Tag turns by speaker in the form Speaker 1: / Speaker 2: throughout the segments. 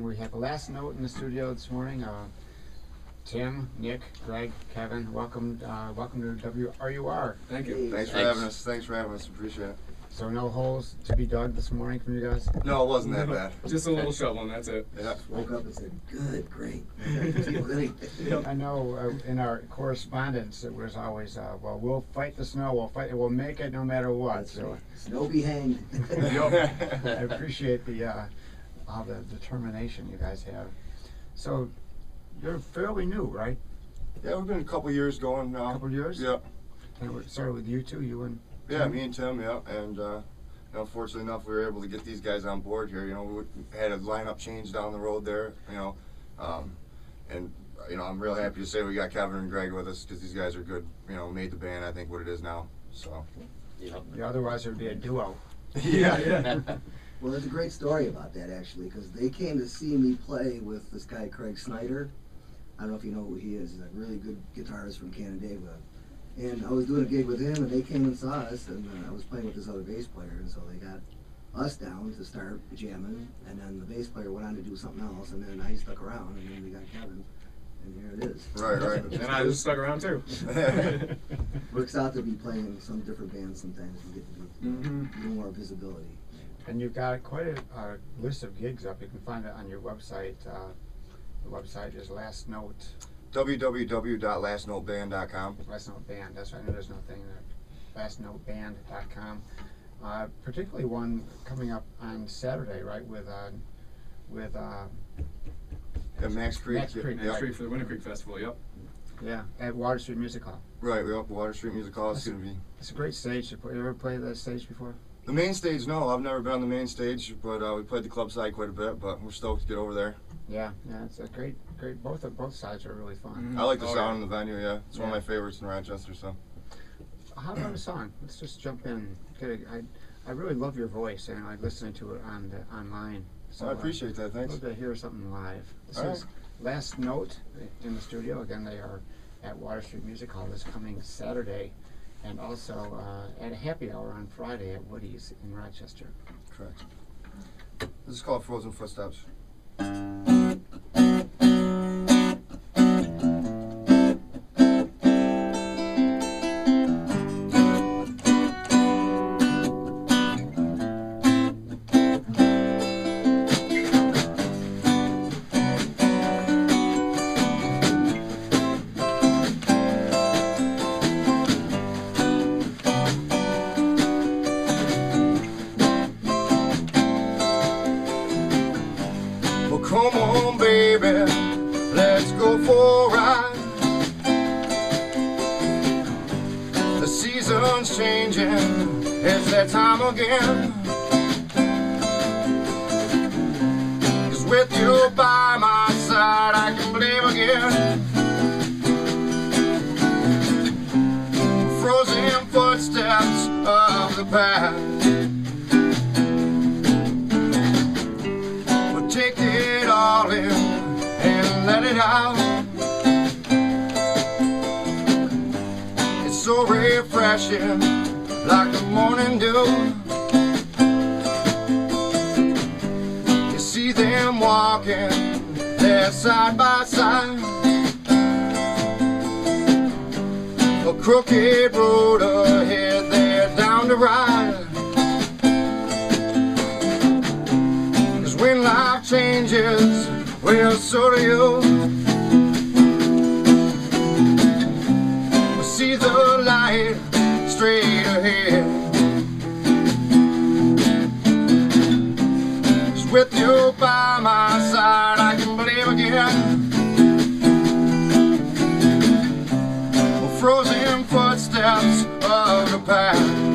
Speaker 1: We have the last note in the studio this morning. Tim, Nick, Greg, Kevin, welcome to WRUR.
Speaker 2: Thank you.
Speaker 3: Thanks for having us. Thanks for having us. Appreciate it.
Speaker 1: So no holes to be dug this morning from you guys?
Speaker 3: No, it wasn't that bad.
Speaker 2: Just a little shoveling, that's it.
Speaker 3: Yeah.
Speaker 4: Woke up and said, "Good, great."
Speaker 1: I know in our correspondence it was always, well, we'll fight the snow. We'll make it no matter what.
Speaker 4: That's
Speaker 1: So
Speaker 4: right. Snow be hanged.
Speaker 1: I appreciate all the determination you guys have. So you're fairly new, right?
Speaker 3: Yeah, we've been a couple years going now.
Speaker 1: A couple years?
Speaker 3: Yeah.
Speaker 1: And it started with you two, you and
Speaker 3: Yeah,
Speaker 1: Tim?
Speaker 3: me and Tim. Yeah, and fortunately enough, we were able to get these guys on board here. You know, we had a lineup change down the road there. And I'm real happy to say we got Kevin and Greg with us because these guys are good. You know, made the band I think what it is now. So.
Speaker 1: Yeah, otherwise it would be a duo.
Speaker 3: Yeah.
Speaker 4: Well, there's a great story about that actually, because they came to see me play with this guy Craig Snyder. I don't know if you know who he is. He's a really good guitarist from Canandaigua. And I was doing a gig with him, and they came and saw us, and I was playing with this other bass player, and so they got us down to start jamming, and then the bass player went on to do something else, and then I stuck around, and then we got Kevin, and here it is.
Speaker 3: Right.
Speaker 2: And I just stuck around too.
Speaker 4: Works out to be playing in some different bands sometimes. You get to do a little more visibility.
Speaker 1: And you've got quite a list of gigs up. You can find it on your website. The website is Last Note.
Speaker 3: www.lastnoteband.com.
Speaker 1: Last Note Band. That's right. I know there's no thing there. LastNoteBand.com. Particularly one coming up on Saturday, right? With
Speaker 3: Max Creek.
Speaker 1: Max Creek.
Speaker 2: Next week for the Winter Creek Festival, yep.
Speaker 1: Yeah, at Water Street Music Hall.
Speaker 3: Right. We're up Water Street Music Hall. It's gonna be.
Speaker 1: It's a great stage. You ever played that stage before?
Speaker 3: The main stage, no. I've never been on the main stage, but we played the club side quite a bit. But we're stoked to get over there.
Speaker 1: Yeah. It's a great. Both sides are really fun.
Speaker 3: I like the sound of the venue. Yeah, it's one of my favorites in Rochester. So.
Speaker 1: How about a song? Let's just jump in. I really love your voice, and I like listening to it online. So
Speaker 3: I appreciate that. Thanks.
Speaker 1: I'd love to hear something live. This
Speaker 3: All
Speaker 1: is Last Note in the studio. Again, they are at Water Street Music Hall this coming Saturday, and also at a happy hour on Friday at Woody's in Rochester.
Speaker 3: Correct. This is called Frozen Footsteps. Come on, baby, let's go for a ride. The season's changing, it's that time again. 'Cause with you by my side, I can believe again. Frozen footsteps of the past. Take it all in and let it out. It's so refreshing, like the morning dew. You see them walking there side by side. A crooked road ahead, they're down to ride. When life changes, well, so do you. We'll see the light straight ahead. 'Cause with you by my side, I can believe again. Frozen footsteps of the past.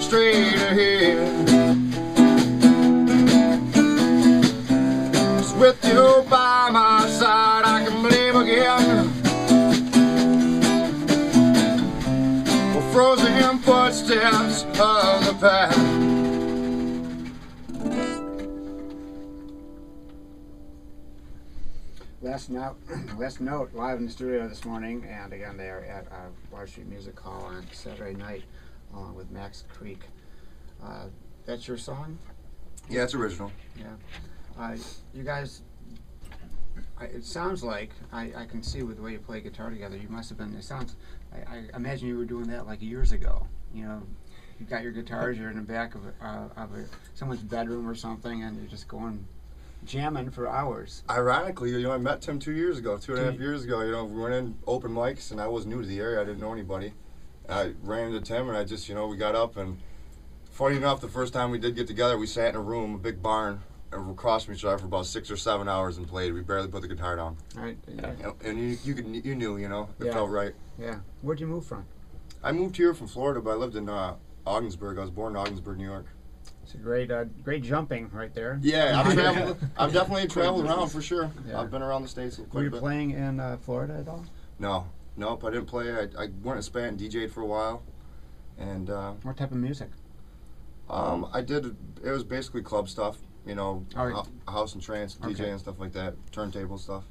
Speaker 3: straight ahead. 'Cause with you by my side, I can believe again. Well, frozen footsteps of the past.
Speaker 1: Last note, live in the studio this morning, and again they are at Water Street Music Hall on Saturday night, along with Max Creek. That's your song?
Speaker 3: Yeah, it's original.
Speaker 1: Yeah. You guys, it sounds like, I can see with the way you play guitar together, you must have been, I imagine you were doing that like years ago. You know, you got your guitars, you're in the back of someone's bedroom or something, and you're just going jamming for hours.
Speaker 3: Ironically, you know, I met Tim 2 years ago, 2.5 years ago. You know, we went in open mics, and I was new to the area. I didn't know anybody. I ran into Tim, and I just, you know, we got up, and funny enough, the first time we did get together, we sat in a room, a big barn, and we crossed each other for about 6 or 7 hours and played. We barely put the guitar down.
Speaker 1: Right. Yeah.
Speaker 3: And you knew, you know, it felt right.
Speaker 1: Yeah. Where'd you move from?
Speaker 3: I moved here from Florida, but I lived in Ogdensburg. I was born in Ogdensburg, New York.
Speaker 1: It's a great jumping right there.
Speaker 3: Yeah, I've definitely traveled around for sure. Yeah. I've been around the States quite a bit.
Speaker 1: Were you playing in Florida at all?
Speaker 3: No, nope, I didn't play. I went to Spat and DJ'd for a while. And
Speaker 1: what type of music?
Speaker 3: it was basically club stuff, you know, house and trance, DJ and stuff like that, turntable stuff.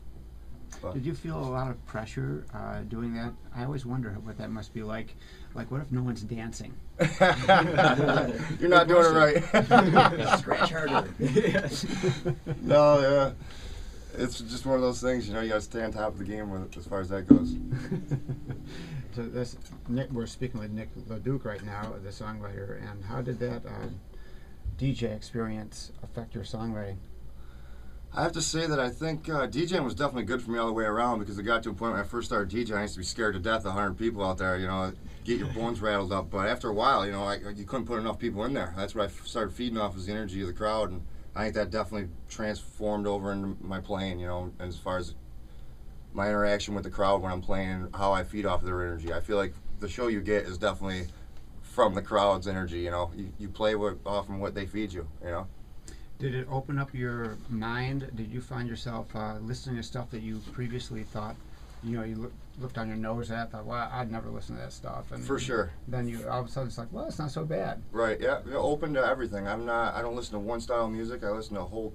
Speaker 3: But
Speaker 1: did you feel a lot of pressure doing that? I always wonder what that must be like. Like, what if no one's dancing?
Speaker 3: You're not doing it right.
Speaker 4: Scratch harder.
Speaker 3: No, yeah. It's just one of those things, you know, you got to stay on top of the game with it as far as that goes.
Speaker 1: So we're speaking with Nick LeDuc right now, the songwriter, and how did that DJ experience affect your songwriting?
Speaker 3: I have to say that I think DJing was definitely good for me all the way around, because it got to a point when I first started DJing, I used to be scared to death of 100 people out there, you know, get your bones rattled up. But after a while, you know, you couldn't put enough people in there. That's what I started feeding off, was the energy of the crowd, and I think that definitely transformed over into my playing, you know, as far as my interaction with the crowd when I'm playing and how I feed off their energy. I feel like the show you get is definitely from the crowd's energy, you know. You play off from what they feed you, you know.
Speaker 1: Did it open up your mind? Did you find yourself listening to stuff that you previously thought, you know, you looked on your nose at, thought, well, I'd never listen to that stuff. And
Speaker 3: for sure.
Speaker 1: Then you all of a sudden it's like, well, it's not so bad.
Speaker 3: Right, yeah, open to everything. I don't listen to one style of music. I listen to a whole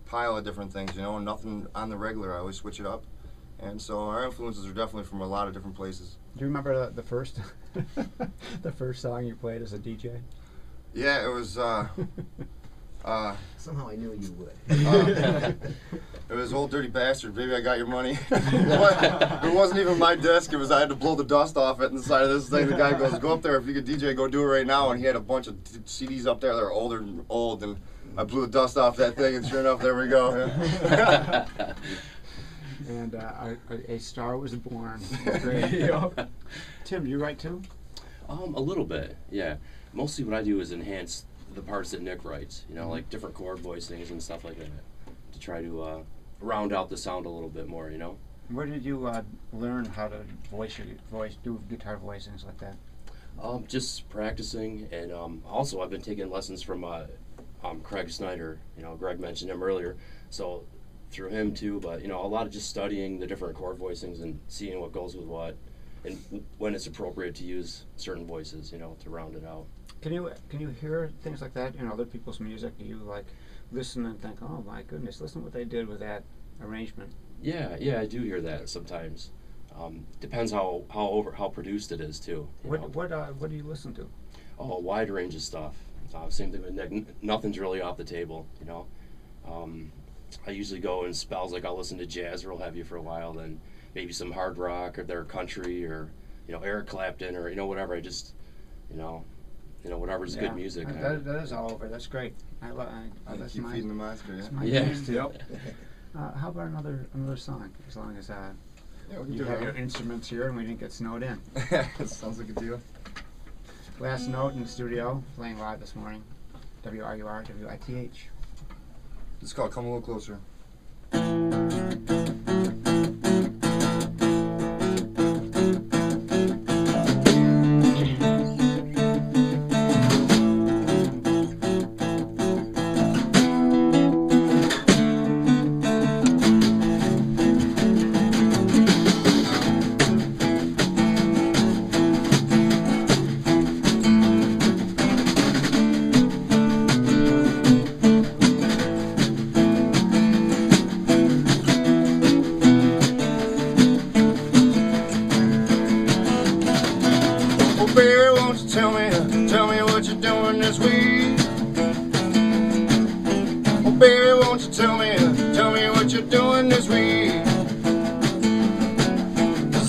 Speaker 3: pile of different things, you know, and nothing on the regular. I always switch it up. And so our influences are definitely from a lot of different places.
Speaker 1: Do you remember the first the first song you played as a DJ?
Speaker 3: Yeah, it was
Speaker 4: somehow I knew you would.
Speaker 3: It was Old Dirty Bastard, Baby I Got Your Money. It wasn't even my disc. It was, I had to blow the dust off it inside of this thing. The guy goes, go up there, if you could DJ, go do it right now. And he had a bunch of CDs up there that are older and old, and I blew the dust off that thing, and sure enough, there we go. Yeah.
Speaker 1: And a star was born. Great. Tim, do you write too?
Speaker 5: A little bit, yeah. Mostly what I do is enhance the parts that Nick writes, you know, like different chord voicings and stuff like that, to try to round out the sound a little bit more, you know.
Speaker 1: Where did you learn how to do guitar voicings like that?
Speaker 5: Just practicing, and also I've been taking lessons from Craig Snyder. You know, Greg mentioned him earlier, so through him too. But you know, a lot of just studying the different chord voicings and seeing what goes with what, and when it's appropriate to use certain voices, you know, to round it out.
Speaker 1: Can you hear things like that in other people's music? Do you like listen and think, oh my goodness, listen what they did with that arrangement?
Speaker 5: Yeah, I do hear that sometimes. Depends how produced it is too.
Speaker 1: What do you listen to?
Speaker 5: Oh, a wide range of stuff. Same thing with Nick. Nothing's really off the table, you know. I usually go in spells, like I'll listen to jazz real heavy for a while, then maybe some hard rock or their country, or you know, Eric Clapton, or you know, whatever. I just whatever's good music.
Speaker 1: That is all over. That's great. That's
Speaker 3: keep feeding the monster.
Speaker 5: Yep.
Speaker 1: How about another song? As long as
Speaker 3: we
Speaker 1: you have your instruments here and we didn't get snowed in.
Speaker 3: Sounds like a deal.
Speaker 1: Last Note in the studio, playing live this morning. WRUR, WITH.
Speaker 3: It's called Come a Little Closer.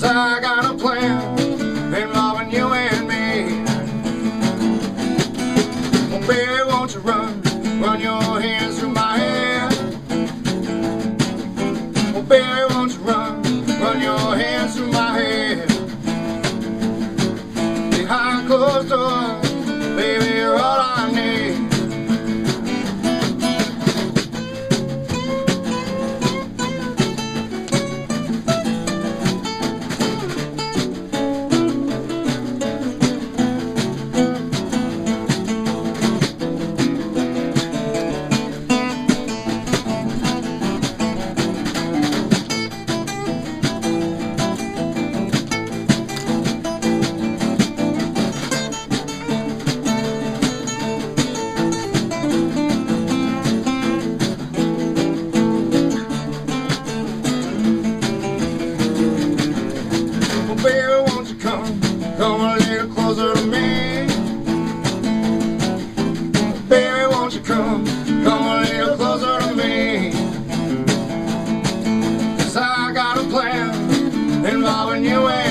Speaker 3: 'cause I got a plan involving you and me. Well, baby, won't you run your hands through my hair? Well, baby, won't you run your hands through my hair? Behind closed doors, baby, you're all I need. Baby, won't you come a little closer to me? Baby, won't you come a little closer to me? 'Cause I got a plan involving you and